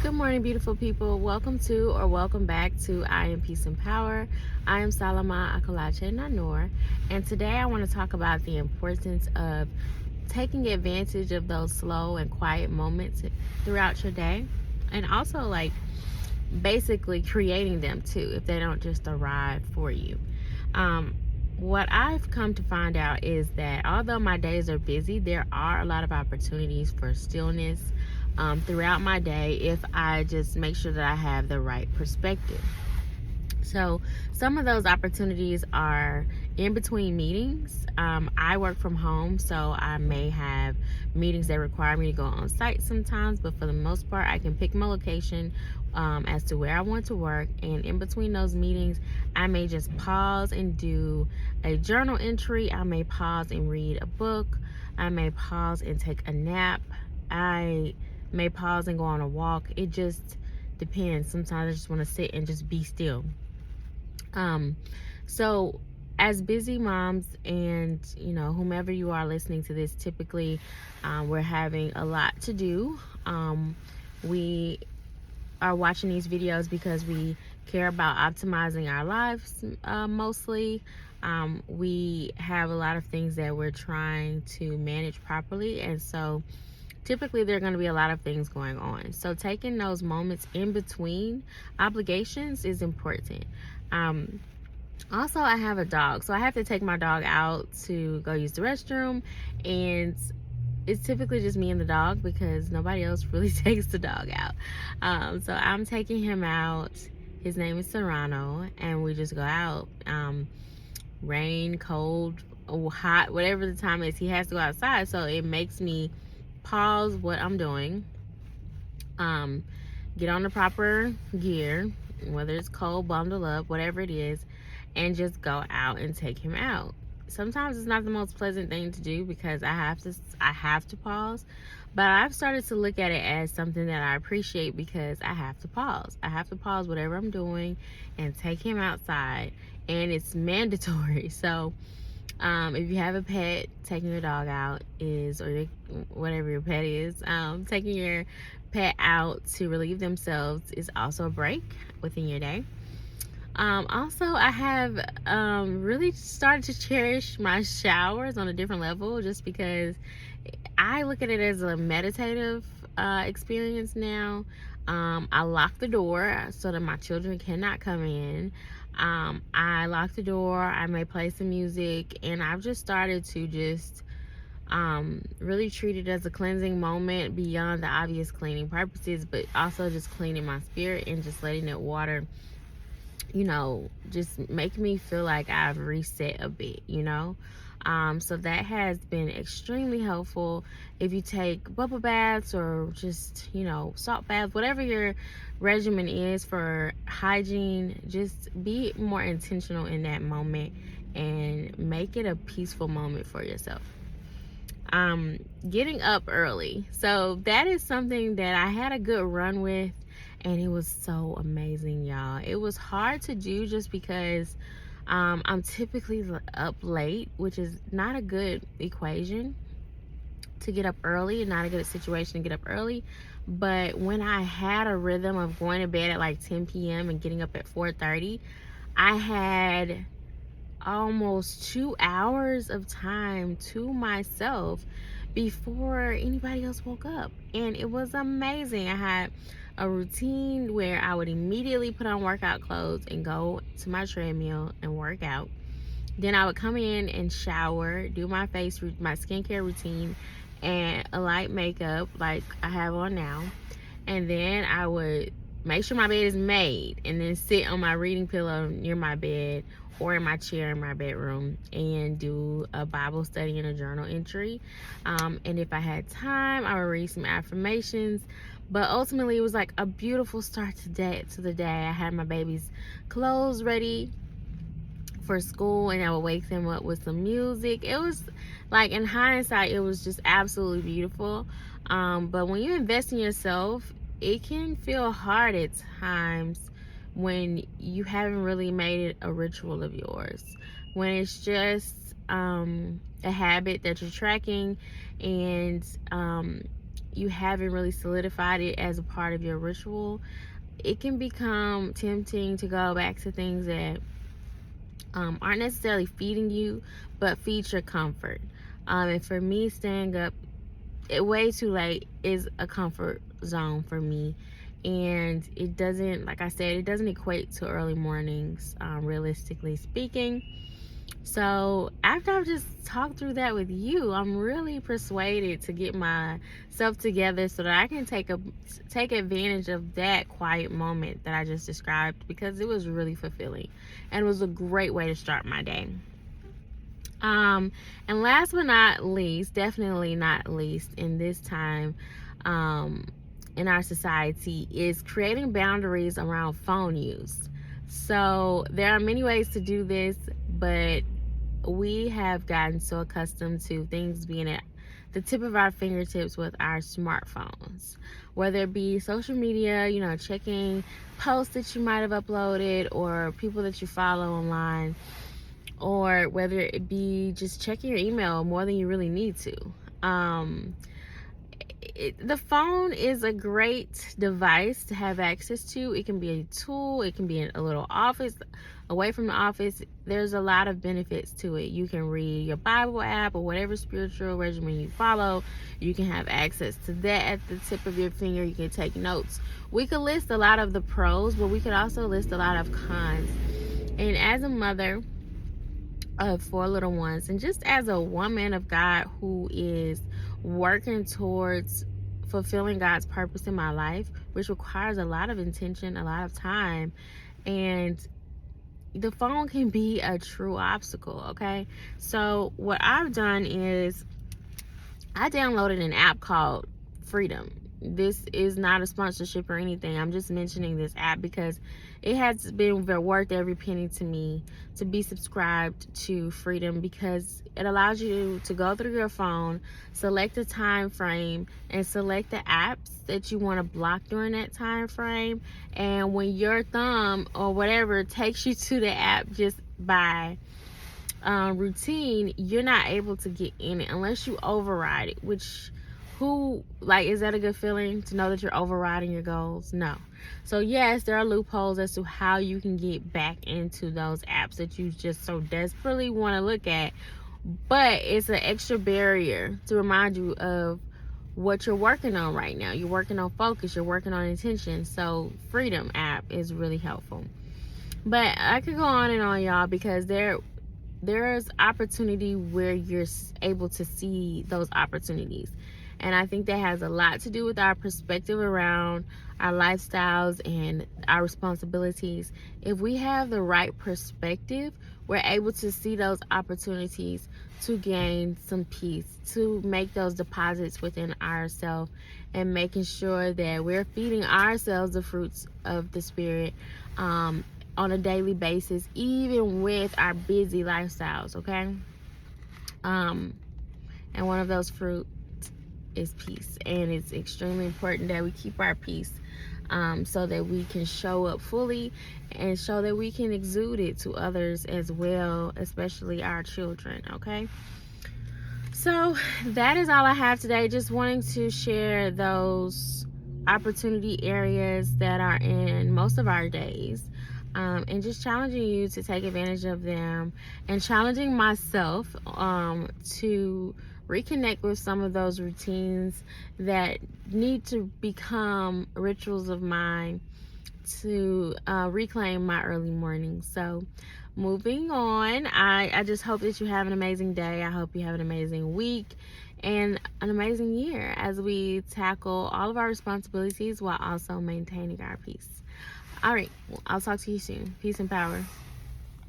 Good morning, beautiful people. Welcome to or welcome back to I Am Peace and Power. I am Salama Akalache Nanor, and today I want to talk about the importance of taking advantage of those slow and quiet moments throughout your day, and also basically creating them too if they don't just arrive for you. Um, what I've come to find out is that although my days are busy, there are a lot of opportunities for stillness throughout my day if I just make sure that I have the right perspective. So, some of those opportunities are in between meetings. I work from home, so I may have meetings that require me to go on site sometimes, but for the most part, I can pick my location as to where I want to work. And in between those meetings, I may just pause and do a journal entry. I may pause and read a book. I may pause and take a nap. I may pause and go on a walk. It just depends. Sometimes I just want to sit and just be still. Um, so as busy moms and whomever you are listening to this, typically we're having a lot to do. We are watching these videos because we care about optimizing our lives mostly. We have a lot of things that we're trying to manage properly, and so typically there are going to be a lot of things going on. So taking those moments in between obligations is important. Um, Also, I have a dog, so I have to take my dog out to go use the restroom, and it's typically just me and the dog because nobody else really takes the dog out. So I'm taking him out. His name is Serrano, and we just go out. Rain, cold, hot, whatever the time is, he has to go outside. So it makes me pause what I'm doing, get on the proper gear, whether it's cold, bundle up, whatever it is, and just go out and take him out. Sometimes it's not the most pleasant thing to do because I have to pause, but I've started to look at it as something that I appreciate because I have to pause. I have to pause whatever I'm doing and take him outside, and it's mandatory. So if you have a pet, taking your dog out whatever your pet is, taking your pet out to relieve themselves is also a break within your day. Also, I have really started to cherish my showers on a different level just because I look at it as a meditative experience now. I lock the door so that my children cannot come in. I lock the door, I may play some music, and I've just started to just really treat it as a cleansing moment beyond the obvious cleaning purposes, but also just cleaning my spirit and just letting it water just make me feel like I've reset a bit. So that has been extremely helpful. If you take bubble baths or just, salt baths, whatever your regimen is for hygiene, just be more intentional in that moment and make it a peaceful moment for yourself. Getting up early. So that is something that I had a good run with, and it was so amazing, y'all. It was hard to do just because I'm typically up late, which is not a good equation to get up early, not a good situation to get up early. But when I had a rhythm of going to bed at like 10 p.m. and getting up at 4:30, I had almost 2 hours of time to myself before anybody else woke up, and it was amazing. I had a routine where I would immediately put on workout clothes and go to my treadmill and work out. Then I would come in and shower, do my skincare routine and a light makeup like I have on now, and then I would make sure my bed is made and then sit on my reading pillow near my bed or in my chair in my bedroom and do a Bible study and a journal entry. And if I had time, I would read some affirmations. But ultimately, it was like a beautiful start to the day. I had my baby's clothes ready for school, and I would wake them up with some music. It was like, in hindsight, it was just absolutely beautiful. But when you invest in yourself, it can feel hard at times when you haven't really made it a ritual of yours, when it's just a habit that you're tracking, and you haven't really solidified it as a part of your ritual, it can become tempting to go back to things that aren't necessarily feeding you, but feed your comfort. And for me, staying up way too late is a comfort zone for me. And it doesn't, like I said, it doesn't equate to early mornings, realistically speaking. So after I've just talked through that with you, I'm really persuaded to get myself together so that I can take advantage of that quiet moment that I just described, because it was really fulfilling and was a great way to start my day. And last but not least, definitely not least in this time, in our society, is creating boundaries around phone use. So there are many ways to do this, but we have gotten so accustomed to things being at the tip of our fingertips with our smartphones, whether it be social media, checking posts that you might have uploaded or people that you follow online, or whether it be just checking your email more than you really need to. The phone is a great device to have access to. It can be a tool, it can be in a little office, away from the office. There's a lot of benefits to it. You can read your Bible app or whatever spiritual regimen you follow. You can have access to that at the tip of your finger. You can take notes. We could list a lot of the pros, but we could also list a lot of cons. And as a mother of 4 little ones, and just as a woman of God who is working towards fulfilling God's purpose in my life, which requires a lot of intention, a lot of time, and the phone can be a true obstacle. Okay, so what I've done is I downloaded an app called Freedom. This is not a sponsorship or anything. I'm just mentioning this app because it has been worth every penny to me to be subscribed to Freedom, because it allows you to go through your phone, select a time frame, and select the apps that you want to block during that time frame. And when your thumb or whatever takes you to the app just by routine, you're not able to get in it unless you override it. Which, is that a good feeling to know that you're overriding your goals? No. So yes, there are loopholes as to how you can get back into those apps that you just so desperately want to look at, but it's an extra barrier to remind you of what you're working on right now. You're working on focus, you're working on intention. So Freedom app is really helpful. But I could go on and on, y'all, because there's opportunity where you're able to see those opportunities. And I think that has a lot to do with our perspective around our lifestyles and our responsibilities. If we have the right perspective, we're able to see those opportunities to gain some peace, to make those deposits within ourselves, and making sure that we're feeding ourselves the fruits of the Spirit on a daily basis, even with our busy lifestyles, okay? And one of those fruits is peace, and it's extremely important that we keep our peace, so that we can show up fully and show that we can exude it to others as well, especially our children. Okay, so that is all I have today. Just wanting to share those opportunity areas that are in most of our days, and just challenging you to take advantage of them, and challenging myself to reconnect with some of those routines that need to become rituals of mine to reclaim my early mornings. So moving on, I just hope that you have an amazing day. I hope you have an amazing week and an amazing year as we tackle all of our responsibilities while also maintaining our peace. All right, I'll talk to you soon. Peace and power.